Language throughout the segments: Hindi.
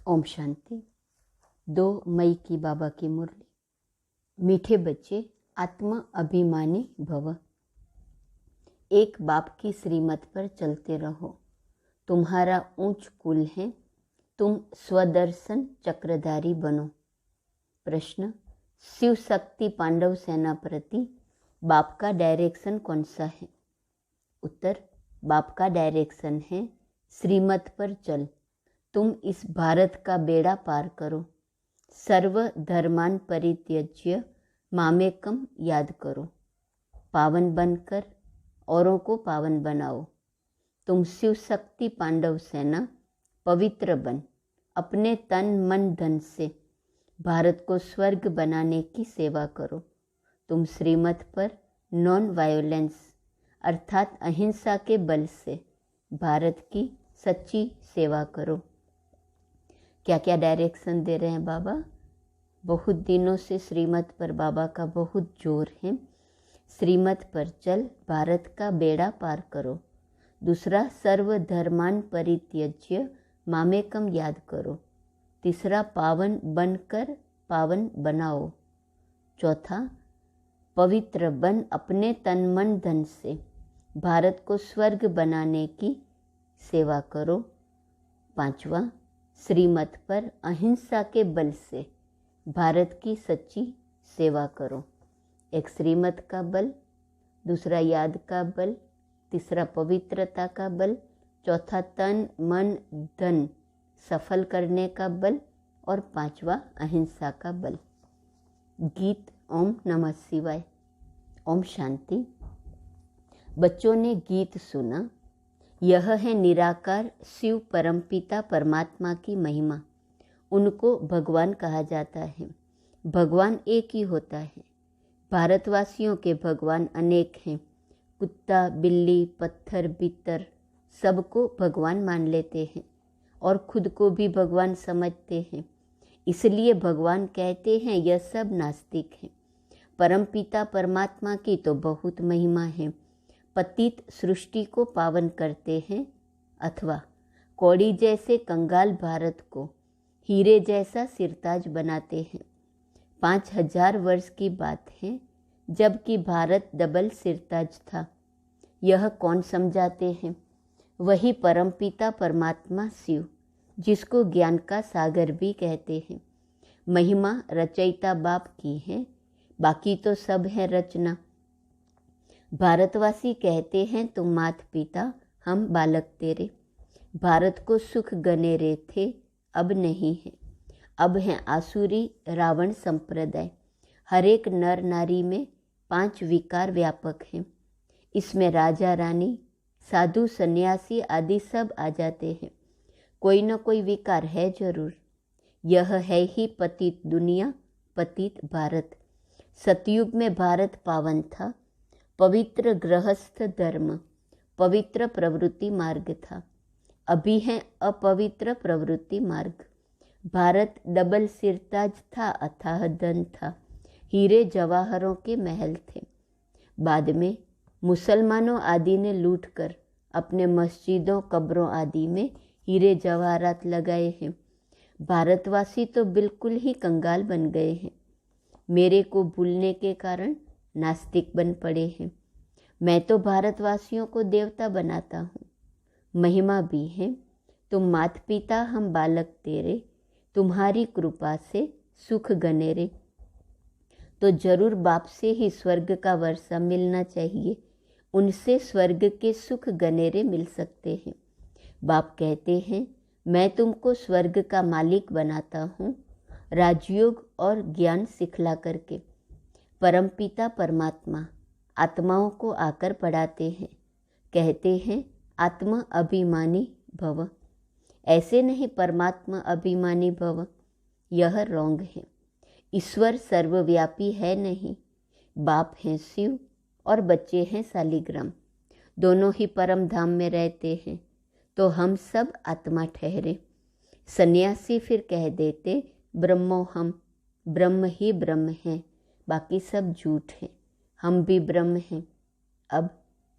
ओम शांति। 2 मई की बाबा की मुरली। मीठे बच्चे, आत्म अभिमानी भव। एक बाप की श्रीमत पर चलते रहो। तुम्हारा ऊंच कुल है, तुम स्वदर्शन चक्रधारी बनो। प्रश्न, शिव शक्ति पांडव सेना प्रति बाप का डायरेक्शन कौन सा है? उत्तर, बाप का डायरेक्शन है श्रीमत पर चल, तुम इस भारत का बेड़ा पार करो, सर्व धर्मान परित्यज्य मामेकम याद करो, पावन बनकर औरों को पावन बनाओ। तुम शिव शक्ति पांडव सेना पवित्र बन, अपने तन मन धन से भारत को स्वर्ग बनाने की सेवा करो। तुम श्रीमत पर नॉन वायोलेंस अर्थात अहिंसा के बल से भारत की सच्ची सेवा करो। क्या क्या डायरेक्शन दे रहे हैं बाबा? बहुत दिनों से श्रीमत पर बाबा का बहुत जोर है। श्रीमत पर चल, भारत का बेड़ा पार करो। दूसरा, सर्व धर्मान परित्यज्य मामेकम याद करो। तीसरा, पावन बनकर पावन बनाओ। चौथा, पवित्र बन, अपने तन मन धन से भारत को स्वर्ग बनाने की सेवा करो। पांचवा, श्रीमत पर अहिंसा के बल से भारत की सच्ची सेवा करो। एक श्रीमत का बल, दूसरा याद का बल, तीसरा पवित्रता का बल, चौथा तन मन धन सफल करने का बल और पांचवा अहिंसा का बल। गीत ओम नमः शिवाय। ओम शांति। बच्चों ने गीत सुना। यह है निराकार शिव परमपिता परमात्मा की महिमा। उनको भगवान कहा जाता है। भगवान एक ही होता है। भारतवासियों के भगवान अनेक हैं। कुत्ता, बिल्ली, पत्थर, बित्तर सबको भगवान मान लेते हैं और खुद को भी भगवान समझते हैं। इसलिए भगवान कहते हैं यह सब नास्तिक हैं। परमपिता परमात्मा की तो बहुत महिमा है। पतित सृष्टि को पावन करते हैं अथवा कौड़ी जैसे कंगाल भारत को हीरे जैसा सिरताज बनाते हैं। 5000 वर्ष की बात है जबकि भारत डबल सिरताज था। यह कौन समझाते हैं? वही परमपिता परमात्मा शिव, जिसको ज्ञान का सागर भी कहते हैं। महिमा रचयिता बाप की है, बाकी तो सब है रचना। भारतवासी कहते हैं तुम मात पिता, हम बालक तेरे। भारत को सुख गनेरे थे, अब नहीं है। अब हैं आसुरी रावण संप्रदाय। हर एक नर नारी में 5 विकार व्यापक हैं। इसमें राजा रानी, साधु सन्यासी आदि सब आ जाते हैं। कोई न कोई विकार है जरूर। यह है ही पतित दुनिया, पतित भारत। सतयुग में भारत पावन था। पवित्र गृहस्थ धर्म, पवित्र प्रवृत्ति मार्ग था। अभी है अपवित्र प्रवृत्ति मार्ग। भारत डबल सिरताज था, अथाह धन था। हीरे जवाहरों के महल थे। बाद में मुसलमानों आदि ने लूटकर अपने मस्जिदों, कब्रों आदि में हीरे जवाहरात लगाए हैं। भारतवासी तो बिल्कुल ही कंगाल बन गए हैं। मेरे को भूलने के कारण नास्तिक बन पड़े हैं। मैं तो भारतवासियों को देवता बनाता हूँ। महिमा भी है। तुम मात पिता, हम बालक तेरे। तुम्हारी कृपा से सुख गनेरे। तो जरूर बाप से ही स्वर्ग का वर्षा मिलना चाहिए। उनसे स्वर्ग के सुख गनेरे मिल सकते हैं। बाप कहते हैं मैं तुमको स्वर्ग का मालिक बनाता हूँ, राजयोग और ज्ञान सिखला करके। परमपिता परमात्मा आत्माओं को आकर पढ़ाते हैं। कहते हैं आत्मा अभिमानी भव। ऐसे नहीं परमात्मा अभिमानी भव, यह रॉन्ग है। ईश्वर सर्वव्यापी है नहीं। बाप हैं शिव और बच्चे हैं शालिग्राम। दोनों ही परम धाम में रहते हैं, तो हम सब आत्मा ठहरे। सन्यासी फिर कह देते ब्रह्मो हम, ब्रह्म ही ब्रह्म हैं, बाकी सब झूठ है। हम भी ब्रह्म हैं। अब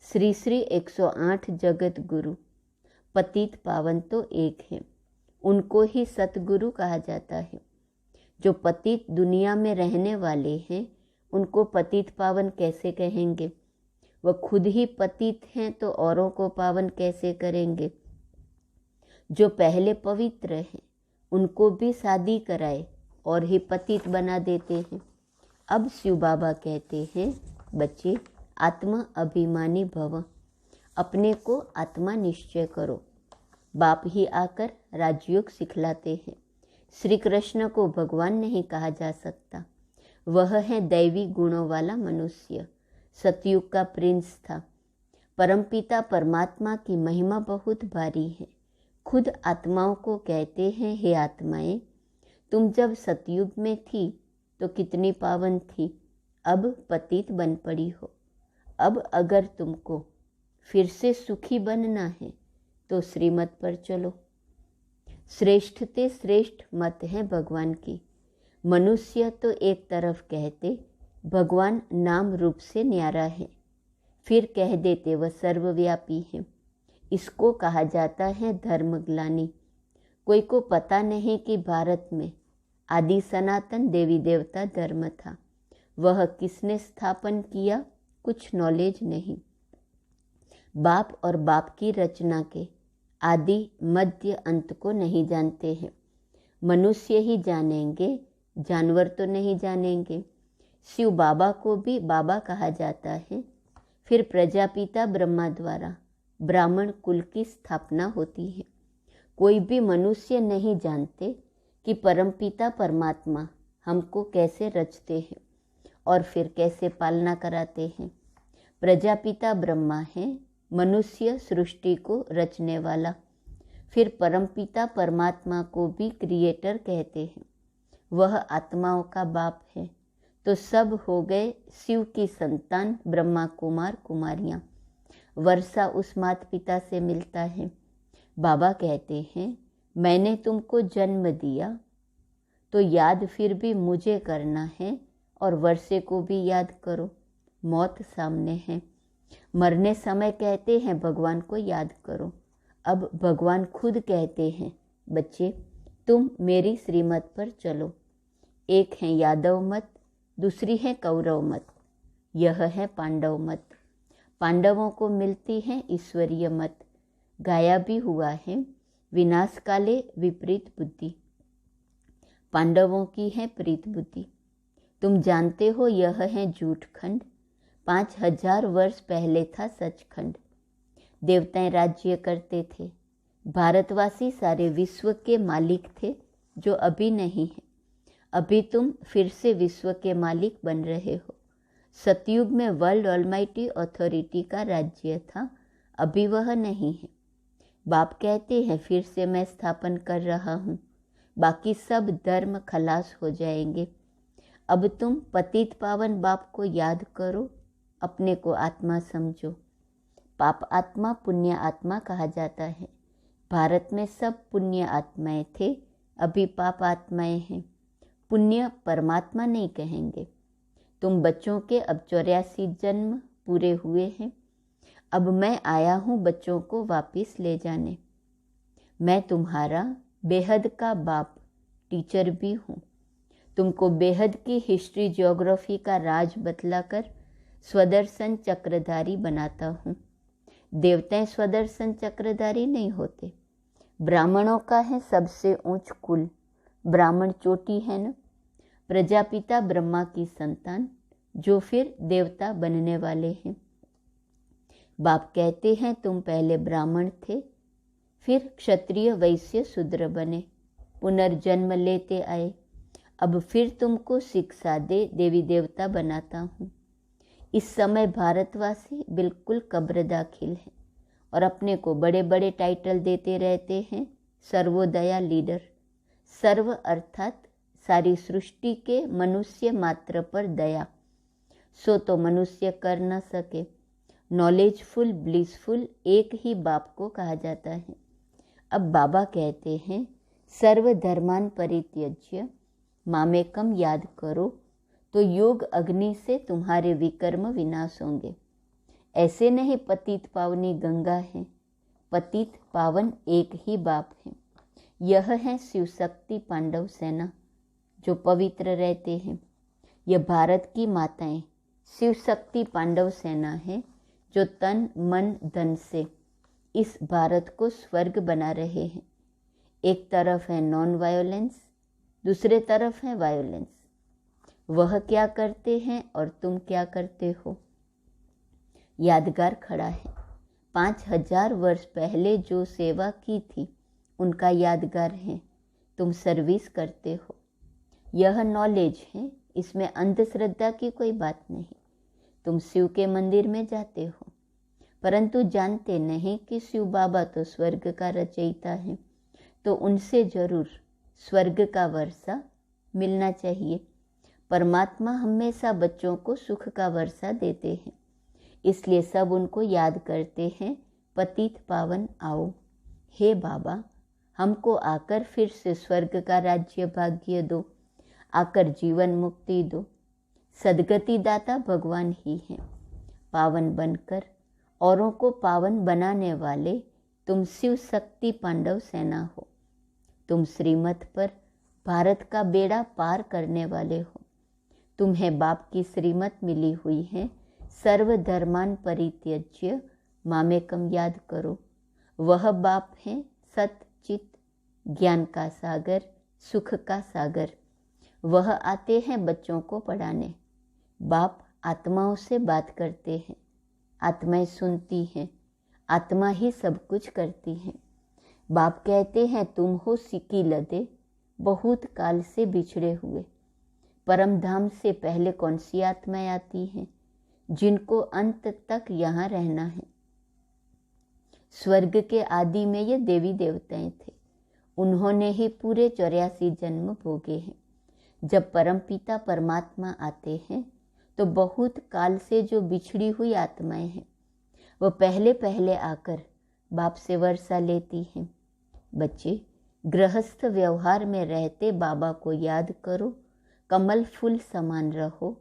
श्री श्री 108 जगत गुरु, पतित पावन तो एक है। उनको ही सतगुरु कहा जाता है। जो पतित दुनिया में रहने वाले हैं उनको पतित पावन कैसे कहेंगे? वह खुद ही पतित हैं तो औरों को पावन कैसे करेंगे? जो पहले पवित्र हैं उनको भी शादी कराए और ही पतित बना देते हैं। अब शिव बाबा कहते हैं, बच्चे आत्मा अभिमानी भव, अपने को आत्मा निश्चय करो। बाप ही आकर राजयोग सिखलाते हैं। श्री कृष्ण को भगवान नहीं कहा जा सकता, वह है दैवी गुणों वाला मनुष्य। सतयुग का प्रिंस था। परमपिता परमात्मा की महिमा बहुत भारी है। खुद आत्माओं को कहते हैं, हे आत्माएं, तुम जब सतयुग में थी तो कितनी पावन थी, अब पतित बन पड़ी हो। अब अगर तुमको फिर से सुखी बनना है तो श्रीमत पर चलो। श्रेष्ठ ते श्रेष्ठ मत है भगवान की। मनुष्य तो एक तरफ कहते भगवान नाम रूप से न्यारा है, फिर कह देते वह सर्वव्यापी है। इसको कहा जाता है धर्मग्लानि। कोई को पता नहीं कि भारत में आदि सनातन देवी देवता धर्म था। वह किसने स्थापन किया, कुछ नॉलेज नहीं। बाप और बाप की रचना के आदि मध्य अंत को नहीं जानते हैं। मनुष्य ही जानेंगे, जानवर तो नहीं जानेंगे। शिव बाबा को भी बाबा कहा जाता है। फिर प्रजापिता ब्रह्मा द्वारा ब्राह्मण कुल की स्थापना होती है। कोई भी मनुष्य नहीं जानते कि परमपिता परमात्मा हमको कैसे रचते हैं और फिर कैसे पालना कराते हैं। प्रजापिता ब्रह्मा है, मनुष्य सृष्टि को रचने वाला। फिर परमपिता परमात्मा को भी क्रिएटर कहते हैं। वह आत्माओं का बाप है। तो सब हो गए शिव की संतान, ब्रह्मा कुमार कुमारियाँ। वर्षा उस माता पिता से मिलता है। बाबा कहते हैं, मैंने तुमको जन्म दिया तो याद फिर भी मुझे करना है और वर्षे को भी याद करो। मौत सामने है। मरने समय कहते हैं भगवान को याद करो। अब भगवान खुद कहते हैं, बच्चे तुम मेरी श्रीमत पर चलो। एक है यादव मत, दूसरी है कौरव मत, यह है पांडव मत। पांडवों को मिलती है ईश्वरीय मत। गाया भी हुआ है, विनाश काले विपरीत बुद्धि। पांडवों की है प्रीत बुद्धि। तुम जानते हो यह है झूठ खंड। 5000 वर्ष पहले था सचखंड। देवताएं राज्य करते थे। भारतवासी सारे विश्व के मालिक थे, जो अभी नहीं है। अभी तुम फिर से विश्व के मालिक बन रहे हो। सतयुग में वर्ल्ड ऑलमाइटी अथॉरिटी का राज्य था, अभी वह नहीं है। बाप कहते हैं, फिर से मैं स्थापन कर रहा हूँ, बाकी सब धर्म खलास हो जाएंगे। अब तुम पतित पावन बाप को याद करो, अपने को आत्मा समझो। पाप आत्मा पुण्य आत्मा कहा जाता है। भारत में सब पुण्य आत्माएं थे, अभी पाप आत्माएं हैं। पुण्य परमात्मा नहीं कहेंगे। तुम बच्चों के अब 84 जन्म पूरे हुए हैं। अब मैं आया हूँ बच्चों को वापस ले जाने। मैं तुम्हारा बेहद का बाप टीचर भी हूँ। तुमको बेहद की हिस्ट्री ज्योग्राफी का राज बतलाकर स्वदर्शन चक्रधारी बनाता हूँ। देवताएं स्वदर्शन चक्रधारी नहीं होते। ब्राह्मणों का है सबसे ऊंच कुल, ब्राह्मण चोटी है न। प्रजापिता ब्रह्मा की संतान, जो फिर देवता बनने वाले हैं। बाप कहते हैं, तुम पहले ब्राह्मण थे, फिर क्षत्रिय वैश्य शूद्र बने, पुनर्जन्म लेते आए। अब फिर तुमको शिक्षा दे देवी देवता बनाता हूँ। इस समय भारतवासी बिल्कुल कब्र दाखिल है और अपने को बड़े बड़े टाइटल देते रहते हैं। सर्वोदया लीडर। सर्व अर्थात सारी सृष्टि के मनुष्य मात्र पर दया। सो तो मनुष्य कर न सके। नॉलेजफुल ब्लिसफुल एक ही बाप को कहा जाता है। अब बाबा कहते हैं, सर्वधर्मान परित्यज्य मामेकम याद करो, तो योग अग्नि से तुम्हारे विकर्म विनाश होंगे। ऐसे नहीं पतित पावनी गंगा है, पतित पावन एक ही बाप है। यह है शिव शक्ति पांडव सेना जो पवित्र रहते हैं। यह भारत की माताएं शिव शक्ति पांडव सेना है जो तन मन धन से इस भारत को स्वर्ग बना रहे हैं। एक तरफ है नॉन वायोलेंस, दूसरे तरफ है वायोलेंस। वह क्या करते हैं और तुम क्या करते हो? यादगार खड़ा है। 5000 वर्ष पहले जो सेवा की थी उनका यादगार है। तुम सर्विस करते हो। यह नॉलेज है, इसमें अंधश्रद्धा की कोई बात नहीं। तुम शिव के मंदिर में जाते हो, परंतु जानते नहीं कि शिव बाबा तो स्वर्ग का रचयिता है, तो उनसे जरूर स्वर्ग का वर्षा मिलना चाहिए। परमात्मा हमेशा बच्चों को सुख का वर्षा देते हैं, इसलिए सब उनको याद करते हैं, पतित पावन आओ। हे बाबा, हमको आकर फिर से स्वर्ग का राज्य भाग्य दो, आकर जीवन मुक्ति दो। सदगति दाता भगवान ही हैं। पावन बनकर औरों को पावन बनाने वाले तुम शिव शक्ति पांडव सेना हो। तुम श्रीमत पर भारत का बेड़ा पार करने वाले हो। तुम्हें बाप की श्रीमत मिली हुई है, सर्वधर्मान परित्यज्य मामेकम याद करो। वह बाप है सत चित ज्ञान का सागर, सुख का सागर। वह आते हैं बच्चों को पढ़ाने। बाप आत्माओं से बात करते हैं, आत्माएं सुनती हैं, आत्मा ही सब कुछ करती हैं। बाप कहते हैं तुम हो सिकी लदे, बहुत काल से बिछड़े हुए। परम धाम से पहले कौन सी आत्माएं आती हैं जिनको अंत तक यहाँ रहना है? स्वर्ग के आदि में ये देवी देवताएं थे, उन्होंने ही पूरे 84 जन्म भोगे हैं। जब परमपिता परमात्मा आते हैं तो बहुत काल से जो बिछड़ी हुई आत्माएं हैं वो पहले पहले आकर बाप से वर्षा लेती हैं। बच्चे, गृहस्थ व्यवहार में रहते बाबा को याद करो, कमल फूल समान रहो,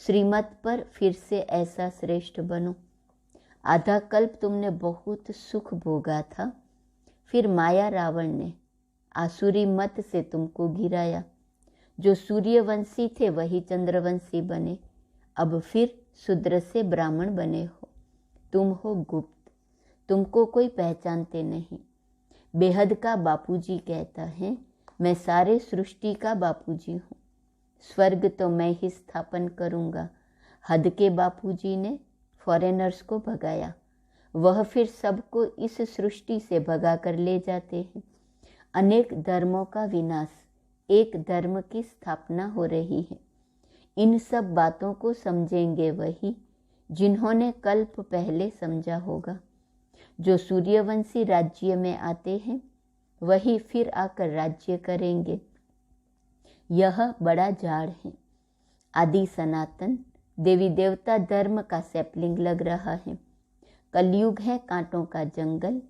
श्रीमत पर फिर से ऐसा श्रेष्ठ बनो। आधा कल्प तुमने बहुत सुख भोगा था, फिर माया रावण ने आसुरी मत से तुमको गिराया। जो सूर्यवंशी थे वही चंद्रवंशी बने, अब फिर शूद्र से ब्राह्मण बने हो। तुम हो गुप्त, तुमको कोई पहचानते नहीं। बेहद का बापूजी कहता है, मैं सारे सृष्टि का बापूजी हूँ, स्वर्ग तो मैं ही स्थापन करूँगा। हद के बापूजी ने फॉरेनर्स को भगाया, वह फिर सबको इस सृष्टि से भगा कर ले जाते हैं। अनेक धर्मों का विनाश, एक धर्म की स्थापना हो रही है। इन सब बातों को समझेंगे वही जिन्होंने कल्प पहले समझा होगा। जो सूर्यवंशी राज्य में आते हैं वही फिर आकर राज्य करेंगे। यह बड़ा झाड़ है, आदि सनातन देवी देवता धर्म का सैपलिंग लग रहा है। कलयुग है कांटों का जंगल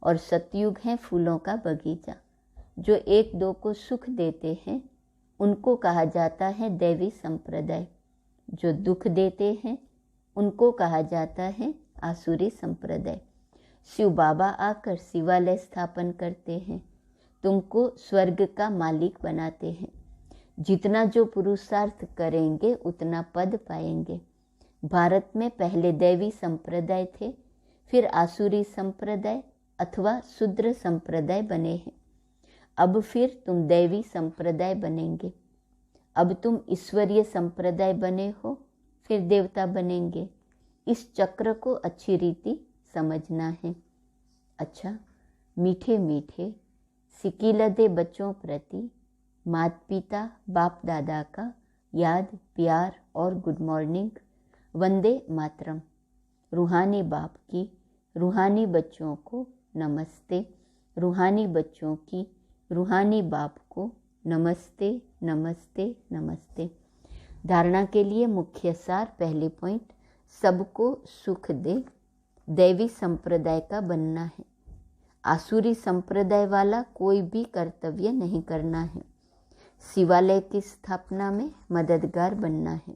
और सतयुग है फूलों का बगीचा। जो एक दो को सुख देते हैं उनको कहा जाता है दैवी संप्रदाय। जो दुख देते हैं उनको कहा जाता है आसुरी संप्रदाय। शिव बाबा आकर शिवालय स्थापन करते हैं, तुमको स्वर्ग का मालिक बनाते हैं। जितना जो पुरुषार्थ करेंगे उतना पद पाएंगे। भारत में पहले दैवी संप्रदाय थे, फिर आसुरी संप्रदाय अथवा शूद्र संप्रदाय बने हैं। अब फिर तुम दैवी संप्रदाय बनेंगे। अब तुम ईश्वरीय संप्रदाय बने हो, फिर देवता बनेंगे। इस चक्र को अच्छी रीति समझना है। अच्छा, मीठे मीठे सिकीलदे बच्चों प्रति माता पिता बाप दादा का याद प्यार और गुड मॉर्निंग। वंदे मातरम। रूहानी बाप की रूहानी बच्चों को नमस्ते। रूहानी बच्चों की रूहानी बाप को नमस्ते नमस्ते नमस्ते। धारणा के लिए मुख्य सार, पहले पॉइंट, सबको सुख दे, दैवी संप्रदाय का बनना है। आसुरी संप्रदाय वाला कोई भी कर्तव्य नहीं करना है। शिवालय की स्थापना में मददगार बनना है।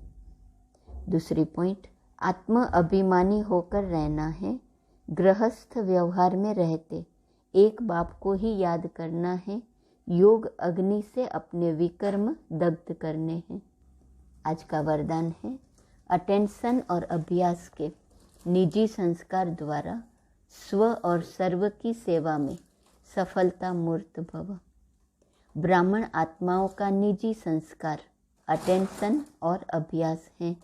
दूसरी पॉइंट, आत्म अभिमानी होकर रहना है। गृहस्थ व्यवहार में रहते एक बाप को ही याद करना है योग अग्नि से अपने विकर्म दग्ध करने हैं। आज का वरदान है, अटेंशन और अभ्यास के निजी संस्कार द्वारा स्व और सर्व की सेवा में सफलता मूर्त भव। ब्राह्मण आत्माओं का निजी संस्कार अटेंशन और अभ्यास है,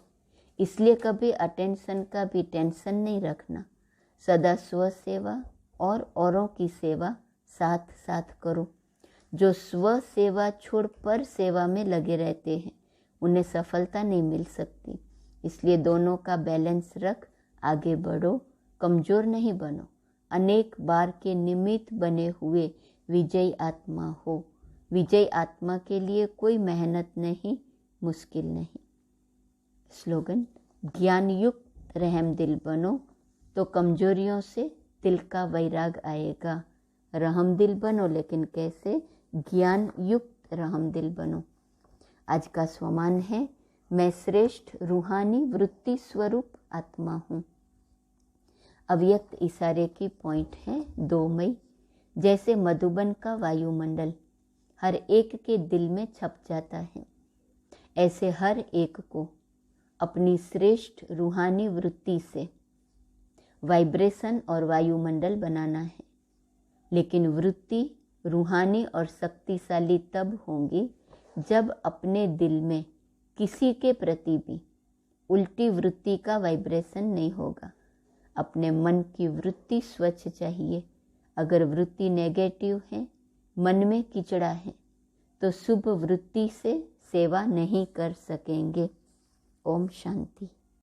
इसलिए कभी अटेंशन का भी टेंशन नहीं रखना। सदा स्व सेवा और औरों की सेवा साथ साथ करो। जो स्व सेवा छोड़ पर सेवा में लगे रहते हैं उन्हें सफलता नहीं मिल सकती। इसलिए दोनों का बैलेंस रख आगे बढ़ो, कमज़ोर नहीं बनो। अनेक बार के निमित्त बने हुए विजयी आत्मा हो। विजयी आत्मा के लिए कोई मेहनत नहीं, मुश्किल नहीं। स्लोगन, ज्ञान युक्त रहम दिल बनो तो कमजोरियों से दिल का वैराग आएगा। रहम दिल बनो, लेकिन कैसे? ज्ञान युक्त रहम दिल बनो। आज का स्वमान है, मैं श्रेष्ठ रूहानी वृत्ति स्वरूप आत्मा हूँ। अव्यक्त इशारे की पॉइंट है 2 मई। जैसे मधुबन का वायुमंडल हर एक के दिल में छप जाता है, ऐसे हर एक को अपनी श्रेष्ठ रूहानी वृत्ति से वाइब्रेशन और वायुमंडल बनाना है। लेकिन वृत्ति रूहानी और शक्तिशाली तब होंगी जब अपने दिल में किसी के प्रति भी उल्टी वृत्ति का वाइब्रेशन नहीं होगा। अपने मन की वृत्ति स्वच्छ चाहिए। अगर वृत्ति नेगेटिव है, मन में कीचड़ा है, तो शुभ वृत्ति से सेवा नहीं कर सकेंगे। ओम शांति।